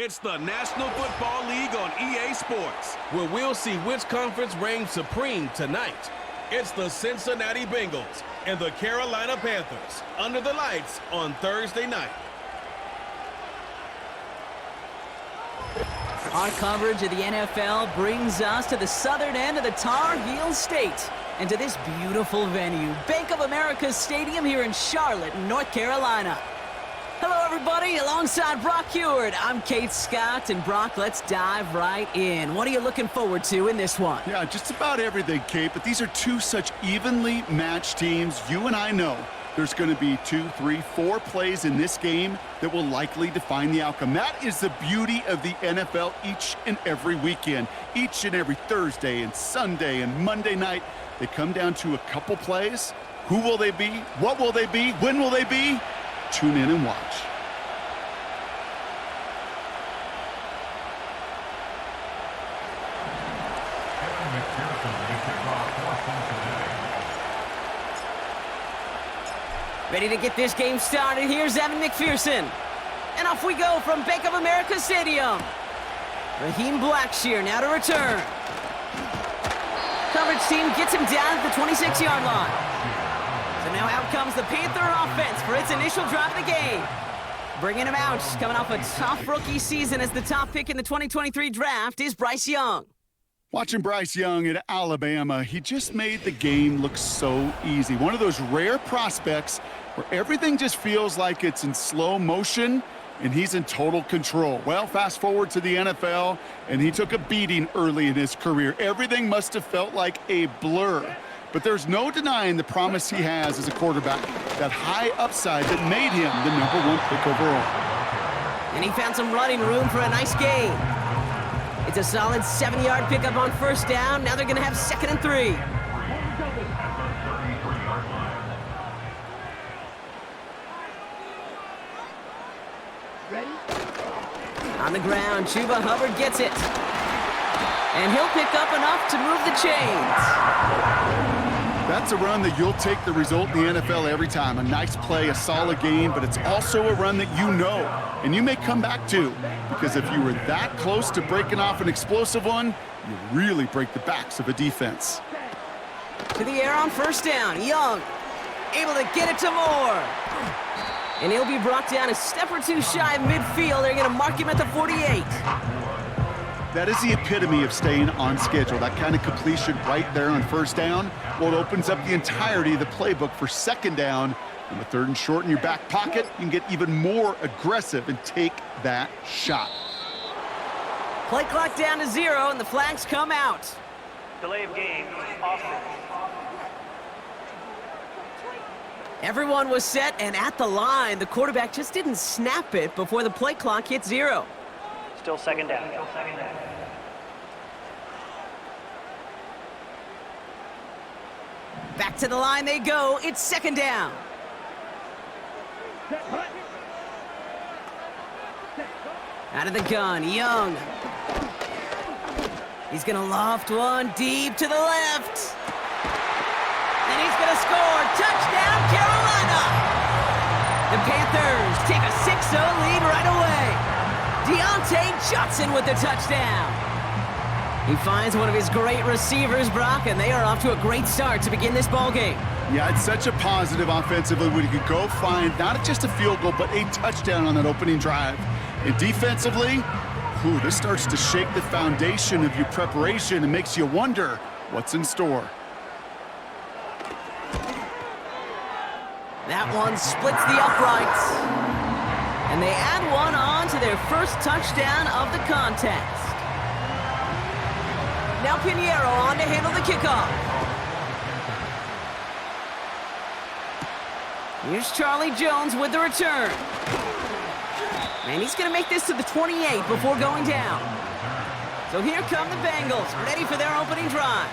It's the National Football League on EA Sports, where we'll see which conference reigns supreme tonight. It's the Cincinnati Bengals and the Carolina Panthers under the lights on Thursday night. Our coverage of the NFL brings us to the southern end of the Tar Heel State and to this beautiful venue, Bank of America Stadium here in Charlotte, North Carolina. Hello, everybody. Alongside Brock Heward, I'm Kate Scott. And Brock, let's dive right in. What are you looking forward to in this one? Yeah, just about everything, Kate, but these are two such evenly matched teams. You and I know there's going to be 2, 3, 4 plays in this game that will likely define the outcome. That is the beauty of the NFL each and every weekend. Each and every Thursday and Sunday and Monday night, they come down to a couple plays. Who will they be? What will they be? When will they be? Tune in and watch. Ready to get this game started. Here's Evan McPherson. And off we go from Bank of America Stadium. Raheem Blackshear now to return. Coverage team gets him down at the 26-yard line. So now out comes the Panther offense for its initial drive of the game. Bringing him out, coming off a tough rookie season as the top pick in the 2023 draft is Bryce Young. Watching Bryce Young at Alabama, he just made the game look so easy. One of those rare prospects where everything just feels like it's in slow motion and he's in total control. Well, fast forward to the NFL, and he took a beating early in his career. Everything must have felt like a blur. But there's no denying the promise he has as a quarterback, that high upside that made him the #1 pick overall. And he found some running room for a nice gain. It's a solid 7-yard pickup on first down. Now they're going to have 2nd and 3. On the ground, Chuba Hubbard gets it. And he'll pick up enough to move the chains. That's a run that you'll take the result in the NFL every time. A nice play, a solid game, but it's also a run that you know, and you may come back to, because if you were that close to breaking off an explosive one, you really break the backs of a defense. To the air on first down. Young able to get it to Moore. And he'll be brought down a step or two shy of midfield. They're going to mark him at the 48. That is the epitome of staying on schedule. That kind of completion right there on first down. Well, it opens up the entirety of the playbook for 2nd down. On the 3rd and short in your back pocket, you can get even more aggressive and take that shot. Play clock down to 0, and the flags come out. Delay of game, offense. Everyone was set and at the line. The quarterback just didn't snap it before the play clock hit 0. Still 2nd down. Back to the line they go. It's 2nd down. Out of the gun, Young. He's going to loft one deep to the left. And he's going to score. Touchdown, Carolina! The Panthers take a 6-0 lead right away. Deontay Johnson with the touchdown. He finds one of his great receivers, Brock, and they are off to a great start to begin this ballgame. Yeah, it's such a positive offensively when you could go find not just a field goal, but a touchdown on that opening drive. And defensively, this starts to shake the foundation of your preparation and makes you wonder what's in store. That one splits the uprights. And they add one on to their first touchdown of the contest. Now Pinheiro on to handle the kickoff. Here's Charlie Jones with the return. And he's going to make this to the 28 before going down. So here come the Bengals, ready for their opening drive.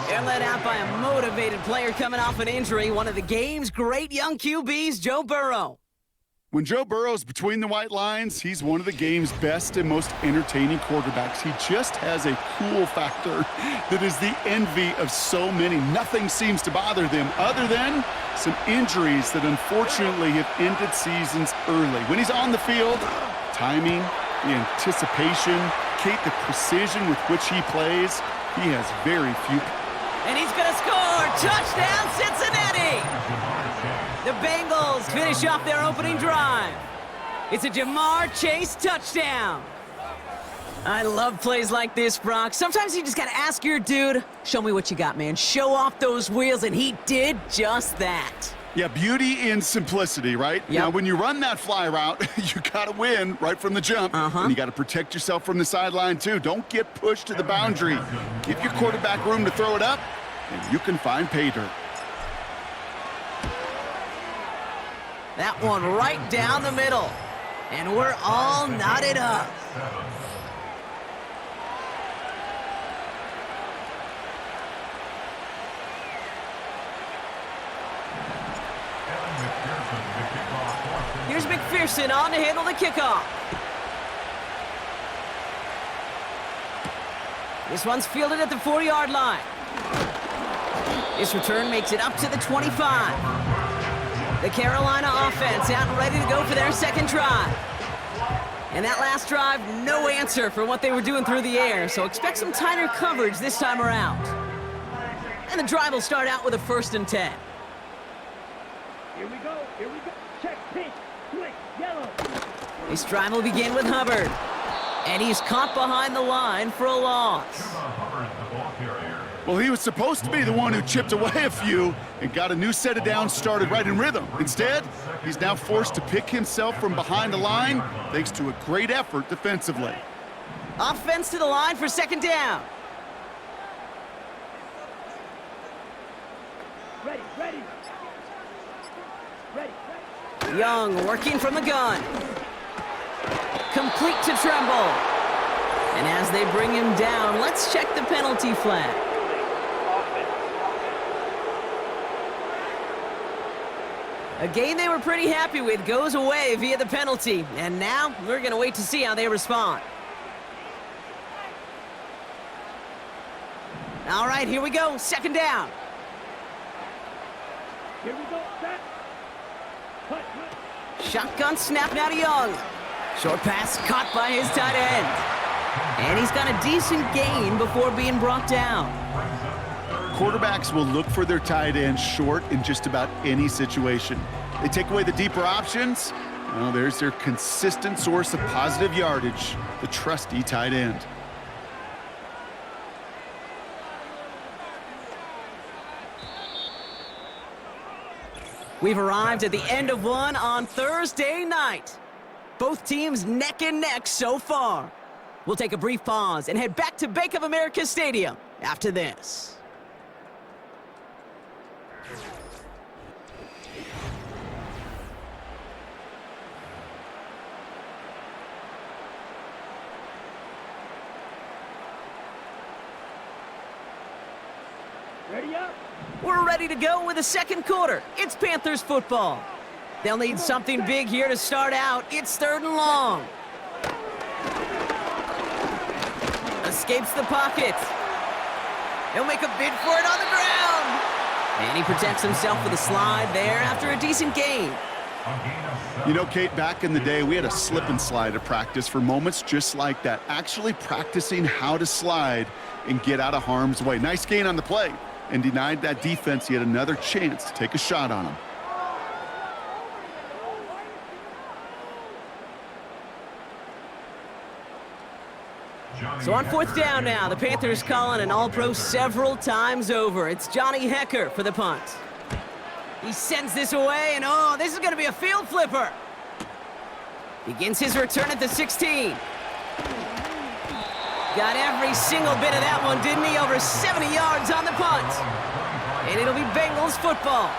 They're led out by a motivated player coming off an injury, one of the game's great young QBs, Joe Burrow. When Joe Burrow's between the white lines, he's one of the game's best and most entertaining quarterbacks. He just has a cool factor that is the envy of so many. Nothing seems to bother them other than some injuries that unfortunately have ended seasons early. When he's on the field, timing the anticipation, Kate, the precision with which he plays, he has very few. And he's going to score! Touchdown, Cincinnati! The Bengals finish off their opening drive. It's a Jamar Chase touchdown. I love plays like this, Brock. Sometimes you just got to ask your dude, show me what you got, man. Show off those wheels, and he did just that. Yeah, beauty in simplicity, right? Yep. Now, when you run that fly route, you got to win right from the jump. And you got to protect yourself from the sideline, too. Don't get pushed to the boundary. Give your quarterback room to throw it up, and you can find pay dirt. That one right down the middle. And we're all knotted up. Here's McPherson on to handle the kickoff. This one's fielded at the 40-yard line. This return makes it up to the 25. The Carolina offense out and ready to go for their second drive. And that last drive, no answer for what they were doing through the air, so expect some tighter coverage this time around. And the drive will start out with a 1st and 10. Here we go. Check, pink, switch, yellow. This drive will begin with Hubbard. And he's caught behind the line for a loss. Well, he was supposed to be the one who chipped away a few and got a new set of downs started right in rhythm. Instead, he's now forced to pick himself from behind the line thanks to a great effort defensively. Offense to the line for second down. Ready. Young working from the gun. Complete to Tremble. And as they bring him down, let's check the penalty flag. A game they were pretty happy with goes away via the penalty. And now we're going to wait to see how they respond. All right, here we go. Second down. Here we go. Set. Cut. Shotgun snap now to Young. Short pass caught by his tight end. And he's got a decent gain before being brought down. Quarterbacks will look for their tight end short in just about any situation. They take away the deeper options. Well, there's their consistent source of positive yardage, the trusty tight end. We've arrived at the end of one on Thursday night. Both teams neck and neck so far. We'll take a brief pause and head back to Bank of America Stadium after this. Ready up. We're ready to go with the second quarter. It's Panthers football. They'll need something big here to start out. It's 3rd and long. Escapes the pocket. He'll make a bid for it on the ground. And he protects himself with a slide there after a decent gain. You know, Kate, back in the day, we had a slip and slide at practice for moments just like that. Actually practicing how to slide and get out of harm's way. Nice gain on the play. And denied that defense yet another chance to take a shot on him. So on 4th down now, the Panthers calling an all-pro several times over. It's Johnny Hecker for the punt. He sends this away, and oh, this is going to be a field flipper. Begins his return at the 16. Got every single bit of that one, didn't he? Over 70 yards on the punt. And it'll be Bengals football.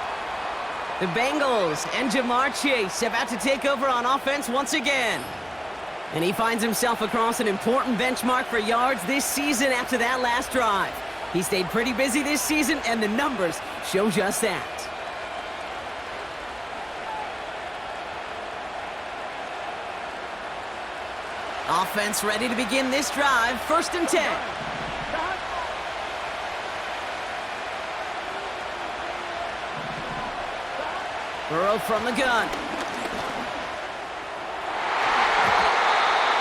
The Bengals and Jamar Chase about to take over on offense once again. And he finds himself across an important benchmark for yards this season after that last drive. He stayed pretty busy this season, and the numbers show just that. Offense ready to begin this drive. 1st and 10. Burrow from the gun.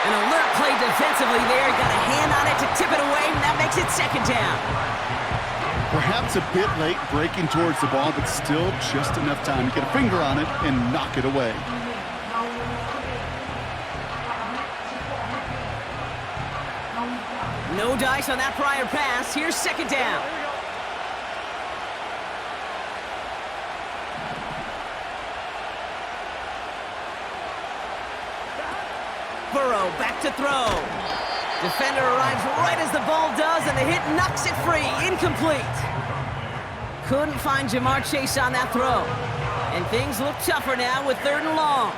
And a play defensively there. Got a hand on it to tip it away, and that makes it second down. Perhaps a bit late breaking towards the ball, but still just enough time to get a finger on it and knock it away. No dice on that prior pass. Here's second down. Burrow back to throw. Defender arrives right as the ball does, and the hit knocks it free. Incomplete. Couldn't find Jamar Chase on that throw. And things look tougher now with 3rd and long.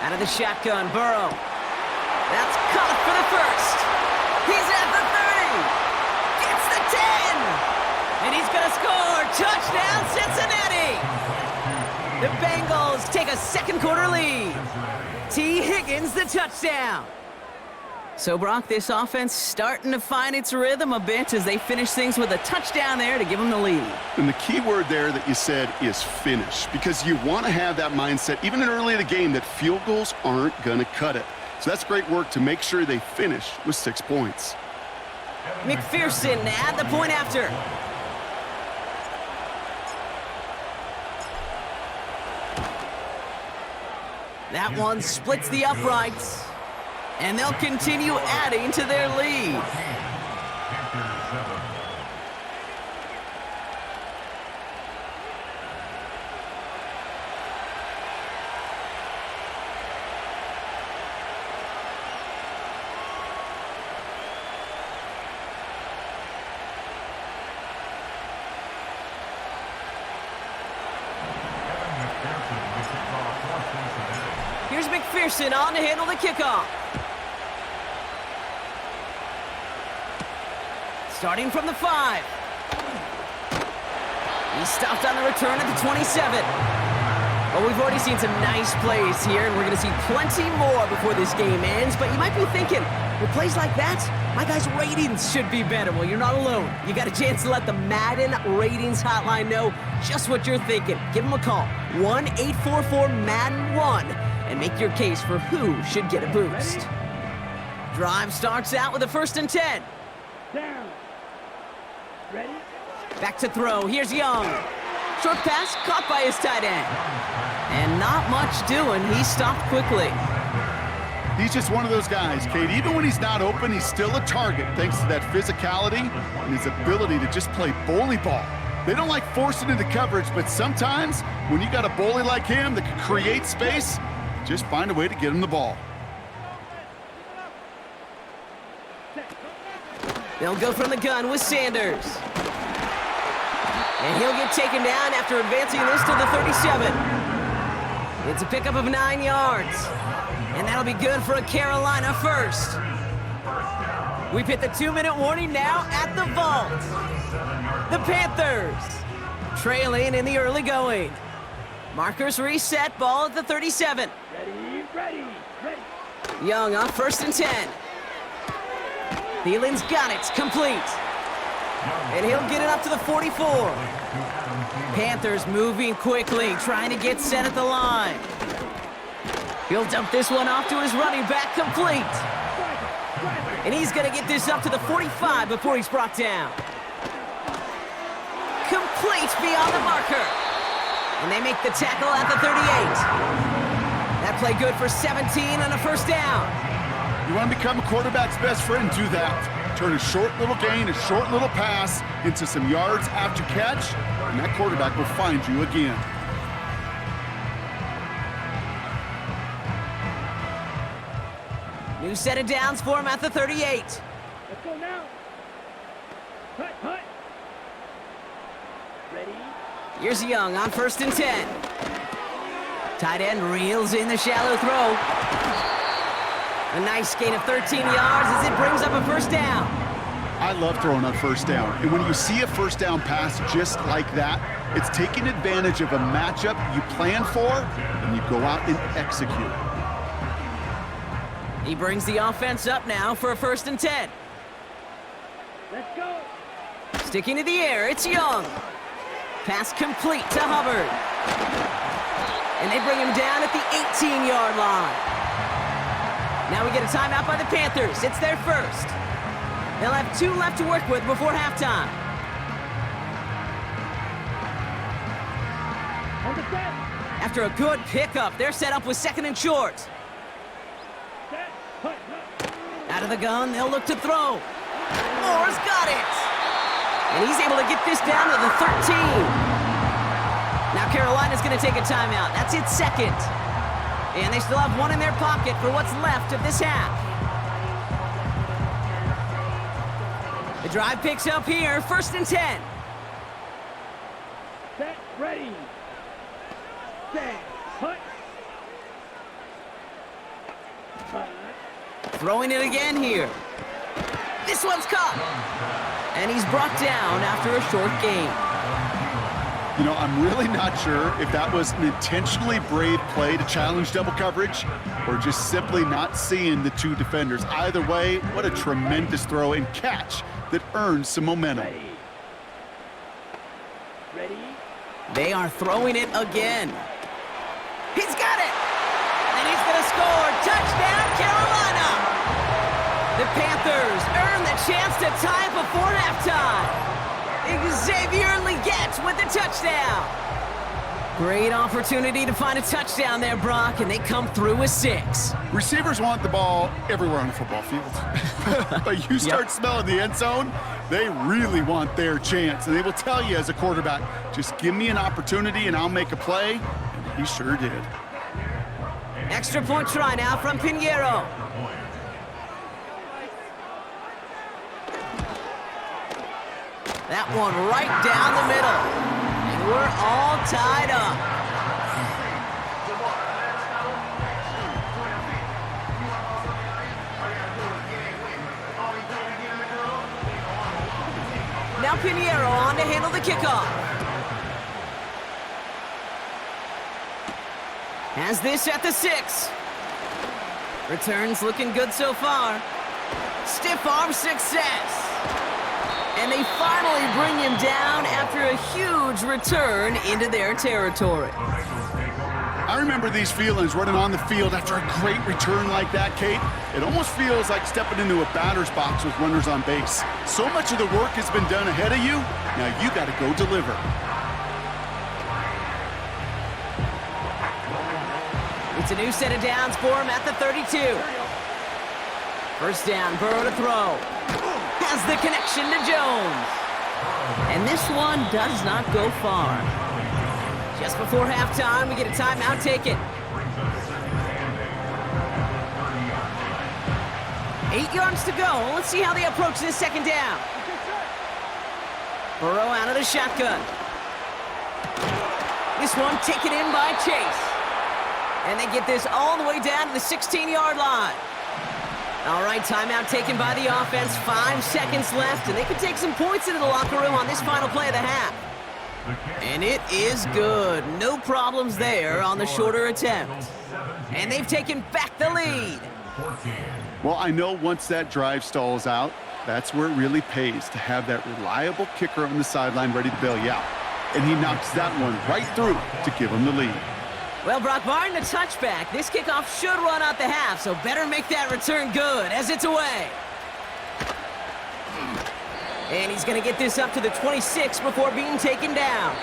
Out of the shotgun, Burrow. That's caught for the first. He's at the 30. Gets the 10. And he's going to score. Touchdown, Cincinnati. The Bengals take a second quarter lead. T. Higgins, the touchdown. So, Brock, this offense starting to find its rhythm a bit as they finish things with a touchdown there to give them the lead. And the key word there that you said is finish, because you want to have that mindset, even in early in the game, that field goals aren't going to cut it. So that's great work to make sure they finish with 6 points. McPherson at the point after. That one splits the uprights. And they'll continue adding to their lead. Here's McPherson on to handle the kickoff. Starting from the 5. He stopped on the return at the 27. Well, we've already seen some nice plays here, and we're going to see plenty more before this game ends. But you might be thinking, with plays like that, my guys' ratings should be better. Well, you're not alone. You got a chance to let the Madden ratings hotline know just what you're thinking. Give them a call, 1-844-MADDEN-1, and make your case for who should get a boost. Drive starts out with a 1st and 10. Down. Ready? Back to throw. Here's Young. Short pass caught by his tight end. And not much doing. He stopped quickly. He's just one of those guys, Kate. Even when he's not open, he's still a target thanks to that physicality and his ability to just play bully ball. They don't like forcing into coverage, but sometimes when you got a bully like him that can create space, just find a way to get him the ball. They'll go from the gun with Sanders. And he'll get taken down after advancing this to the 37. It's a pickup of 9 yards. And that'll be good for a Carolina first. We've hit the 2-minute warning now at the vault. The Panthers trailing in the early going. Markers reset, ball at the 37. Ready, ready, ready. Young on 1st and 10. Thielen's got it, complete. And he'll get it up to the 44. Panthers moving quickly, trying to get set at the line. He'll dump this one off to his running back, complete. And he's gonna get this up to the 45 before he's brought down. Complete beyond the marker. And they make the tackle at the 38. That play good for 17 and a 1st down. You want to become a quarterback's best friend, do that. Turn a short little gain, a short little pass into some yards after catch, and that quarterback will find you again. New set of downs for him at the 38. Let's go now. Cut, cut. Ready? Here's Young on 1st and 10. Tight end reels in the shallow throw. A nice gain of 13 yards as it brings up a 1st down. I love throwing on 1st down. And when you see a 1st down pass just like that, it's taking advantage of a matchup you plan for, and you go out and execute. He brings the offense up now for a 1st and 10. Let's go. Sticking to the air, it's Young. Pass complete to Hubbard. And they bring him down at the 18-yard line. Now we get a timeout by the Panthers. It's their first. They'll have 2 left to work with before halftime. On the set. After a good pickup, they're set up with 2nd and short. Set. Put. Out of the gun, they'll look to throw. Moore's got it. And he's able to get this down to the 13. Now Carolina's going to take a timeout. That's its 2nd. And they still have 1 in their pocket for what's left of this half. The drive picks up here, 1st and 10. Set. Ready. Set. Put. Throwing it again here. This one's caught. And he's brought down after a short gain. You know, I'm really not sure if that was an intentionally brave play to challenge double coverage or just simply not seeing the 2 defenders. Either way, what a tremendous throw and catch that earns some momentum. Ready. They are throwing it again. He's got it! And he's going to score. Touchdown, Carolina! The Panthers earn the chance to tie it before halftime. Xavier Leggett with the touchdown. Great opportunity to find a touchdown there, Brock, and they come through with 6. Receivers want the ball everywhere on the football field. But you start smelling the end zone, they really want their chance. And they will tell you as a quarterback, just give me an opportunity and I'll make a play. And he sure did. Extra point try now from Pinheiro. That one right down the middle. And we're all tied up. Now Pinheiro on to handle the kickoff. Has this at the 6. Returns looking good so far. Stiff arm success. And they finally bring him down after a huge return into their territory. I remember these feelings running on the field after a great return like that, Kate. It almost feels like stepping into a batter's box with runners on base. So much of the work has been done ahead of you. Now you got to go deliver. It's a new set of downs for him at the 32. 1st down, Burrow to throw. Has the connection to Jones. And this one does not go far. Just before halftime, we get a timeout taken. 8 yards to go. Let's see how they approach this 2nd down. Burrow out of the shotgun. This one taken in by Chase. And they get this all the way down to the 16-yard line. All right, timeout taken by the offense. 5 seconds left, and they can take some points into the locker room on this final play of the half. And it is good. No problems there on the shorter attempt. And they've taken back the lead. Well, I know once that drive stalls out, that's where it really pays to have that reliable kicker on the sideline ready to bail you out. And he knocks that one right through to give him the lead. Well, Brock, barring the touchback, this kickoff should run out the half, so better make that return good as it's away. And he's going to get this up to the 26 before being taken down.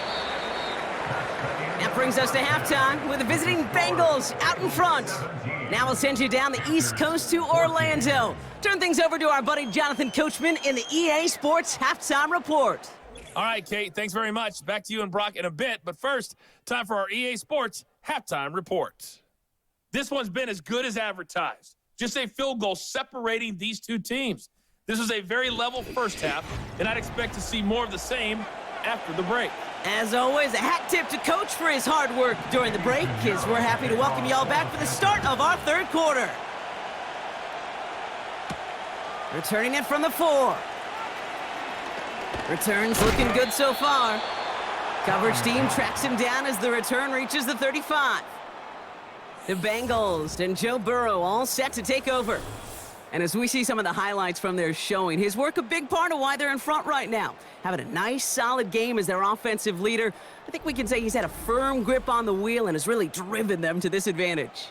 That brings us to halftime with the visiting Bengals out in front. Now we'll send you down the East Coast to Orlando. Turn things over to our buddy Jonathan Coachman in the EA Sports Halftime Report. All right, Kate, thanks very much. Back to you and Brock in a bit. But first, time for our EA Sports Halftime Report. This one's been as good as advertised. Just a field goal separating these two teams. This was a very level first half, and I'd expect to see more of the same after the break. As always, a hat tip to Coach for his hard work during the break, as we're happy to welcome y'all back for the start of our 3rd quarter. Returning it from the 4. Returns looking good so far. Coverage team tracks him down as the return reaches the 35. The Bengals and Joe Burrow all set to take over. And as we see some of the highlights from their showing, his work a big part of why they're in front right now. Having a nice, solid game as their offensive leader. I think we can say he's had a firm grip on the wheel and has really driven them to this advantage.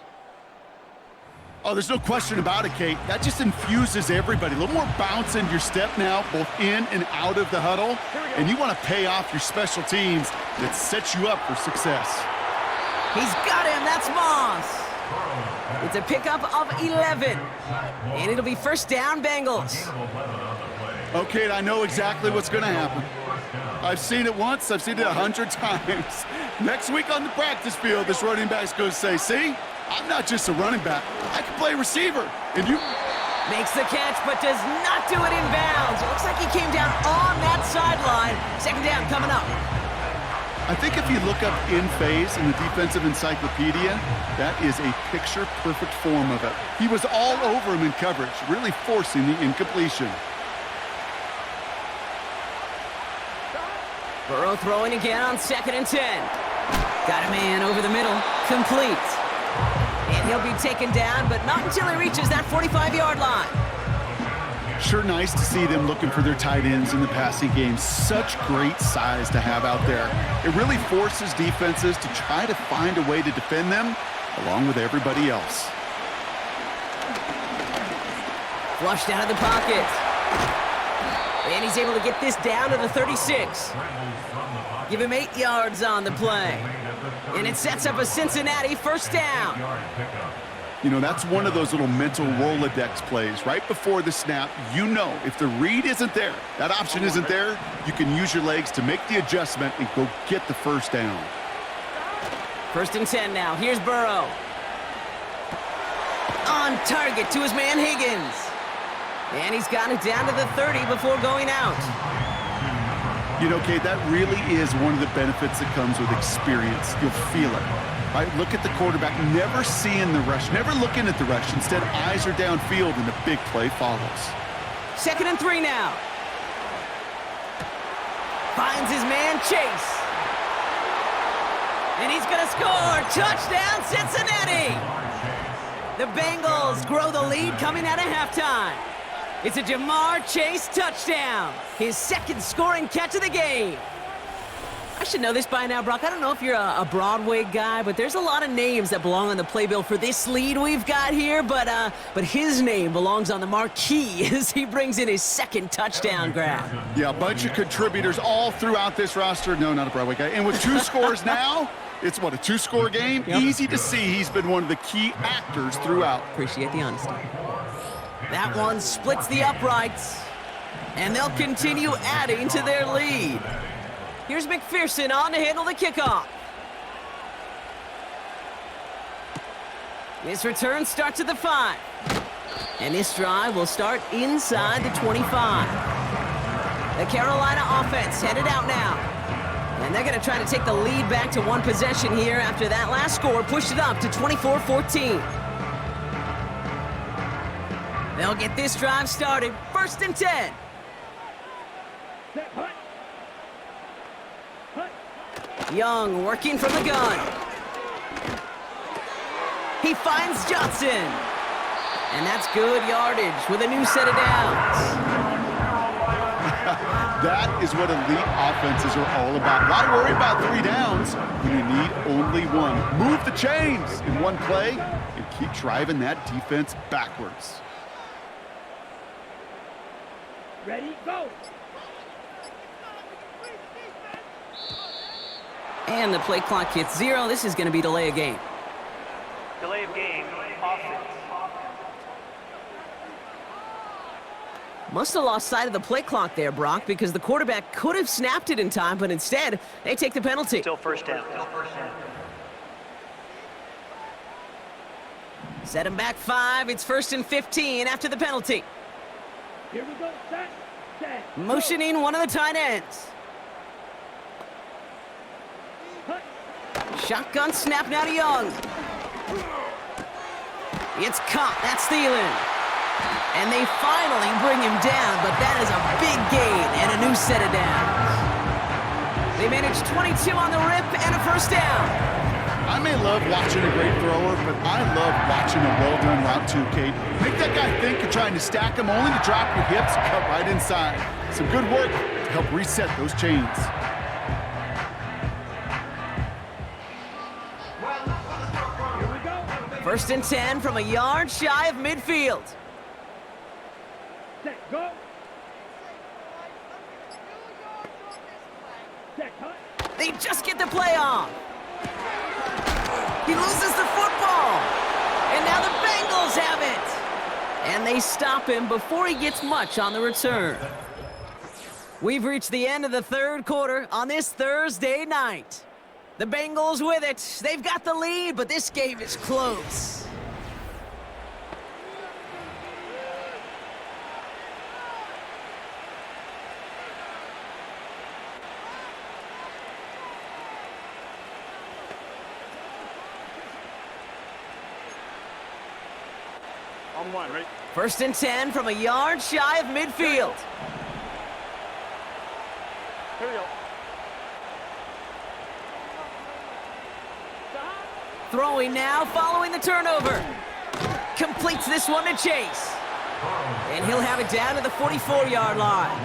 Oh, there's no question about it, Kate. That just infuses everybody. A little more bounce in your step now, both in and out of the huddle. And you want to pay off your special teams that sets you up for success. He's got him. That's Moss. It's a pickup of 11. And it'll be first down, Bengals. Okay, I know exactly what's going to happen. I've seen it once. I've seen it 100 times. Next week on the practice field, this running back's going to say, see, I'm not just a running back. I can play receiver. And you... Makes the catch, but does not do it in bounds. It looks like he came down on that sideline. Second down coming up. I think if you look up in phase in the defensive encyclopedia, that is a picture-perfect form of it. He was all over him in coverage, really forcing the incompletion. Burrow throwing again on 2nd and 10. Got a man over the middle. Complete. And he'll be taken down, but not until he reaches that 45-yard line. Sure nice to see them looking for their tight ends in the passing game. Such great size to have out there. It really forces defenses to try to find a way to defend them along with everybody else. Flushed out of the pocket. And he's able to get this down to the 36. Give him 8 yards on the play. And it sets up a Cincinnati first down. You know, that's one of those little mental Rolodex plays. Right before the snap, you know if the read isn't there, that option isn't there, you can use your legs to make the adjustment and go get the first down. 1st and 10 now. Here's Burrow. On target to his man Higgins. And he's got it down to the 30 before going out. You know, Kate, that really is one of the benefits that comes with experience. You'll feel it. Right? Look at the quarterback, never seeing the rush, never looking at the rush. Instead, eyes are downfield, and the big play follows. 2nd and 3 now. Finds his man Chase. And he's going to score. Touchdown, Cincinnati! The Bengals grow the lead coming out of halftime. It's a Jamar Chase touchdown. His 2nd scoring catch of the game. I should know this by now, Brock. I don't know if you're a Broadway guy, but there's a lot of names that belong on the playbill for this lead we've got here, but his name belongs on the marquee as he brings in his 2nd touchdown grab. Yeah, a bunch of contributors all throughout this roster. No, not a Broadway guy. And with 2 scores now, it's what, a 2-score game? Yep. Easy to see he's been one of the key actors throughout. Appreciate the honesty. That one splits the uprights, and they'll continue adding to their lead. Here's McPherson on to handle the kickoff. This return starts at the 5. And this drive will start inside the 25. The Carolina offense headed out now. And they're going to try to take the lead back to 1 possession here after that last score pushed it up to 24-14. They'll get this drive started. 1st and 10. Set, hut. Young working from the gun. He finds Johnson. And that's good yardage with a new set of downs. That is what elite offenses are all about. Why worry about 3 downs when you need only 1? Move the chains in 1 play and keep driving that defense backwards. Ready, go. And the play clock hits 0. This is going to be delay of game. Delay of game, offense. Must have lost sight of the play clock there, Brock, because the quarterback could have snapped it in time, but instead, they take the penalty. Still first down. Set him back 5. It's 1st and 15 after the penalty. Here we go. Set. Set. Motioning one of the tight ends. Hut. Shotgun snap now to Young. It's caught. That's Thielen. And they finally bring him down, but that is a big gain and a new set of downs. They managed 22 on the rip and a first down. I may love watching a great thrower, but I love watching a well-done route too, Kate. Make that guy think you're trying to stack him, only to drop your hips, cut right inside. Some good work to help reset those chains. Here we go. 1st and 10 from a yard shy of midfield. Set, go. Set, cut. They just get the play off. He loses the football. And now the Bengals have it. And they stop him before he gets much on the return. We've reached the end of the 3rd quarter on this Thursday night. The Bengals with it. They've got the lead, but this game is close. On one, right? 1st and 10 from a yard shy of midfield. Here we go. Throwing now, following the turnover. Completes this one to Chase. And he'll have it down to the 44-yard line.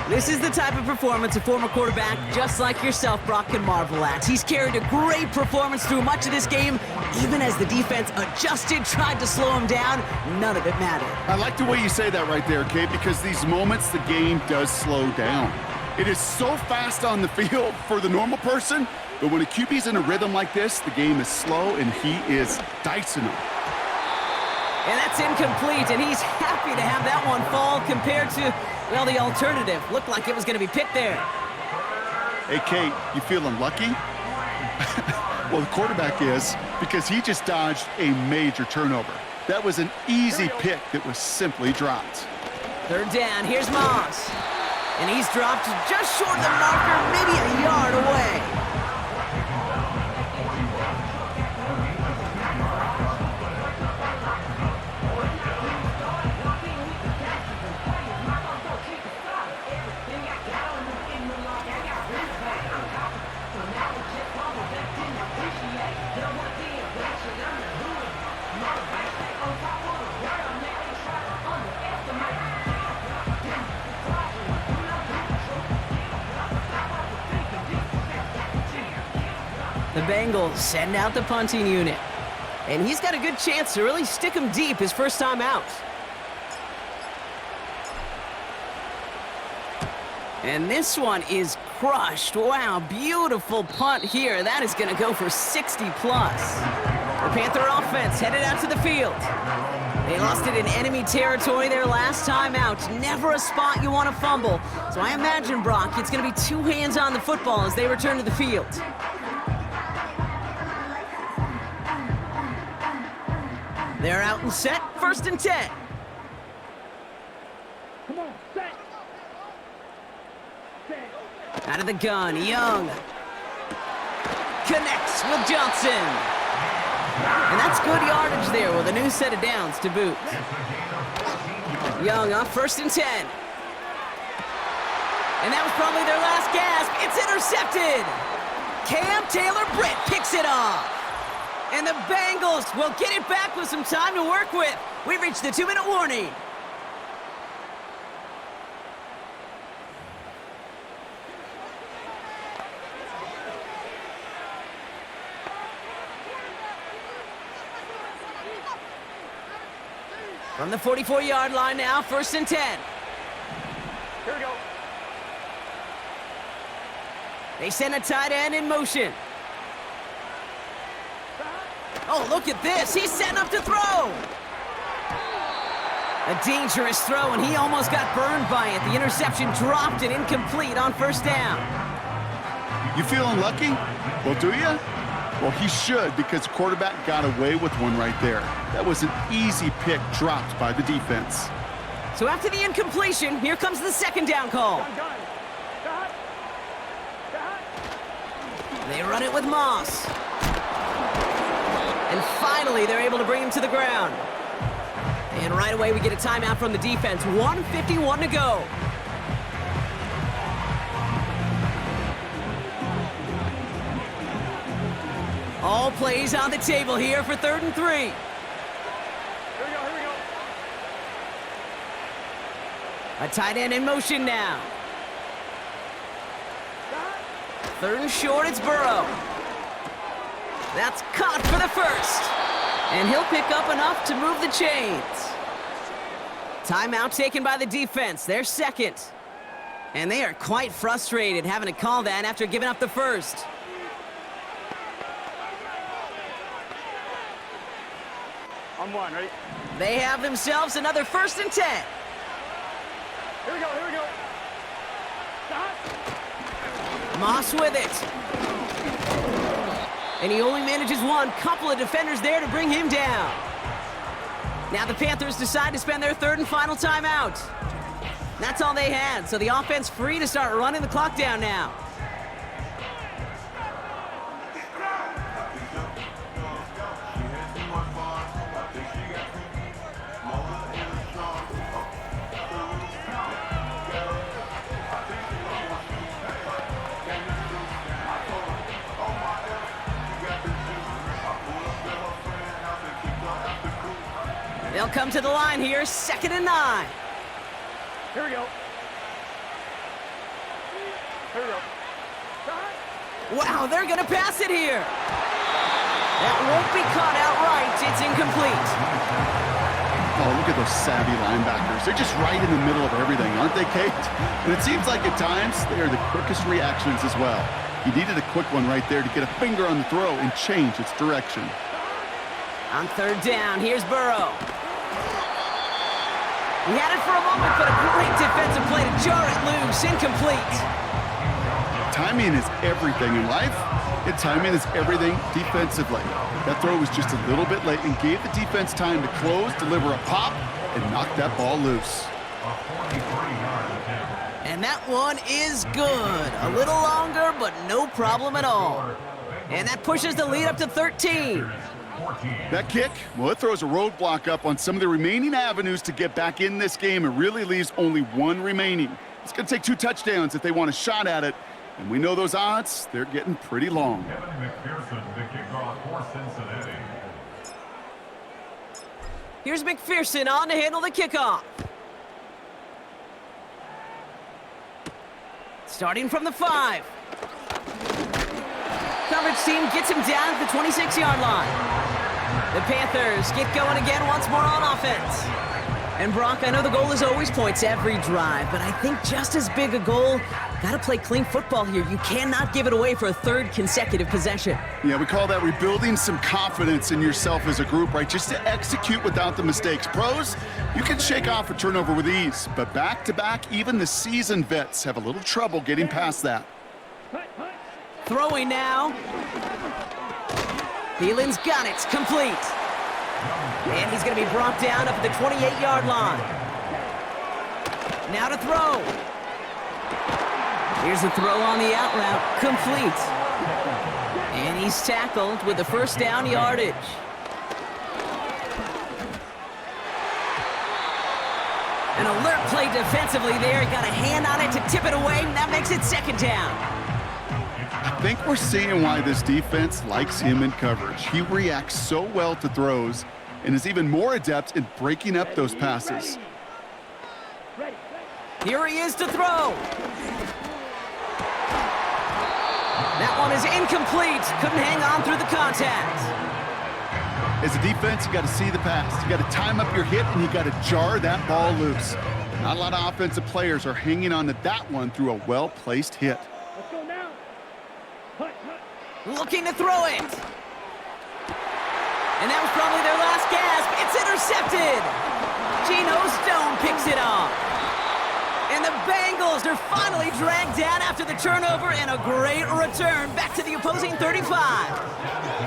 This is the type of performance a former quarterback just like yourself, Brock, can marvel at. He's carried a great performance through much of this game. Even as the defense adjusted, tried to slow him down, none of it mattered. I like the way you say that right there, Kate, because these moments the game does slow down. It is so fast on the field for the normal person, but when a QB's in a rhythm like this, the game is slow and he is dicing them. And that's incomplete, and he's happy to have that one fall compared to, well, the alternative. Looked like it was going to be picked there. Hey, Kate, you feeling lucky? Well, the quarterback is, because he just dodged a major turnover. That was an easy pick that was simply dropped. 3rd down, here's Moss. And he's dropped just short of the marker, maybe a yard away. The Bengals send out the punting unit. And he's got a good chance to really stick him deep his first time out. And this one is crushed. Wow, beautiful punt here. That is going to go for 60 plus. The Panther offense headed out to the field. They lost it in enemy territory their last time out. Never a spot you want to fumble. So I imagine, Brock, it's going to be 2 hands on the football as they return to the field. They're out and set, 1st and 10. Come on, set. Set. Out of the gun, Young. Connects with Johnson. And that's good yardage there with a new set of downs to boot. Young on 1st and 10. And that was probably their last gasp. It's intercepted. Cam Taylor-Britt picks it off. And the Bengals will get it back with some time to work with. We've reached the 2-minute warning. From the 44-yard line now, 1st and 10. Here we go. They send a tight end in motion. Oh, look at this. He's setting up to throw. A dangerous throw, and he almost got burned by it. The interception dropped and incomplete on 1st down. You feeling lucky? Well, do you? Well, he should, because the quarterback got away with one right there. That was an easy pick dropped by the defense. So after the incompletion, here comes the 2nd down call. They run it with Moss. And finally, they're able to bring him to the ground. And right away, we get a timeout from the defense. 1:51 to go. All plays on the table here for 3rd and 3. Here we go, here we go. A tight end in motion now. 3rd and short, it's Burrow. That's caught for the first. And he'll pick up enough to move the chains. Timeout taken by the defense, their second. And they are quite frustrated having to call that after giving up the first. On one, ready? They have themselves another 1st and 10. Here we go, here we go. Moss with it. And he only manages one. Couple of defenders there to bring him down. Now the Panthers decide to spend their 3rd and final timeout. That's all they had, so the offense free to start running the clock down now. They'll come to the line here, 2nd and 9. Here we go. Here we go. Wow, they're gonna pass it here. That won't be caught outright. It's incomplete. Oh, look at those savvy linebackers. They're just right in the middle of everything, aren't they, Kate? And it seems like at times they are the quickest reactions as well. He needed a quick one right there to get a finger on the throw and change its direction. On 3rd down, here's Burrow. He had it for a moment, but a great defensive play to jar it loose. Incomplete. Timing is everything in life, and timing is everything defensively. That throw was just a little bit late and gave the defense time to close, deliver a pop, and knock that ball loose. And that one is good. A little longer, but no problem at all. And that pushes the lead up to 13. That kick, well, it throws a roadblock up on some of the remaining avenues to get back in this game. It really leaves only one remaining. It's going to take 2 touchdowns if they want a shot at it. And we know those odds, they're getting pretty long. Here's McPherson on to handle the kickoff. Starting from the 5. Coverage team gets him down at the 26-yard line. The Panthers get going again once more on offense. And Brock, I know the goal is always points every drive, but I think just as big a goal, got to play clean football here. You cannot give it away for a 3rd consecutive possession. Yeah, we call that rebuilding some confidence in yourself as a group, right? Just to execute without the mistakes. Pros, you can shake off a turnover with ease, but back-to-back, even the seasoned vets have a little trouble getting past that. Throwing now. Thielen's got it. Complete. And he's going to be brought down up at the 28-yard line. Now to throw. Here's the throw on the out route. Complete. And he's tackled with the 1st down yardage. An alert play defensively there. He got a hand on it to tip it away, and that makes it 2nd down. I think we're seeing why this defense likes him in coverage. He reacts so well to throws and is even more adept in breaking up those passes. Here he is to throw. That one is incomplete. Couldn't hang on through the contact. As a defense, you got to see the pass. You got to time up your hit, and you got to jar that ball loose. Not a lot of offensive players are hanging on to that one through a well-placed hit. Let's go now. Looking to throw it. And that was probably their last gasp. It's intercepted. Geno Stone picks it off. And the Bengals are finally dragged down after the turnover and a great return back to the opposing 35.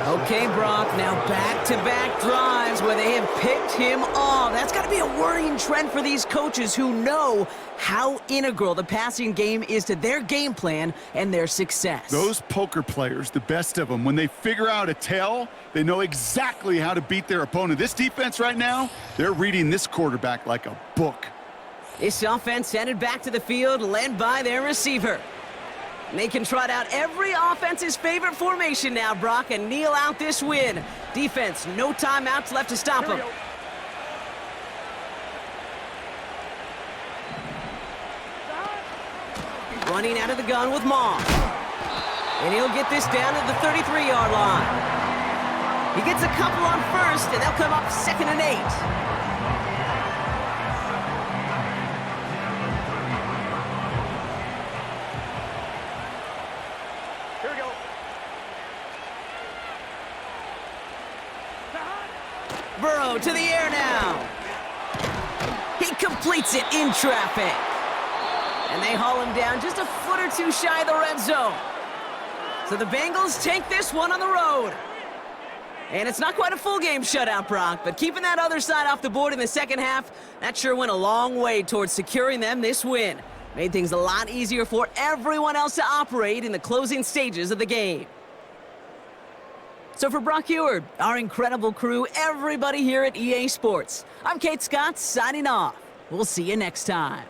Okay, Brock, now back-to-back drives where they have picked him off. That's got to be a worrying trend for these coaches who know how integral the passing game is to their game plan and their success. Those poker players, the best of them, when they figure out a tell, they know exactly how to beat their opponent. This defense right now, they're reading this quarterback like a book. This offense headed back to the field, led by their receiver. They can trot out every offense's favorite formation now, Brock, and kneel out this win. Defense, no timeouts left to stop Here we them. go. Running out of the gun with Moss. And he'll get this down at the 33-yard line. He gets a couple on first, and they'll come up 2nd and 8. Here we go. Burrow to the air now. He completes it in traffic. And they haul him down just a foot or two shy of the red zone. So the Bengals take this one on the road. And it's not quite a full game shutout, Brock, but keeping that other side off the board in the second half, that sure went a long way towards securing them this win. Made things a lot easier for everyone else to operate in the closing stages of the game. So for Brock Heward, our incredible crew, everybody here at EA Sports, I'm Kate Scott signing off. We'll see you next time.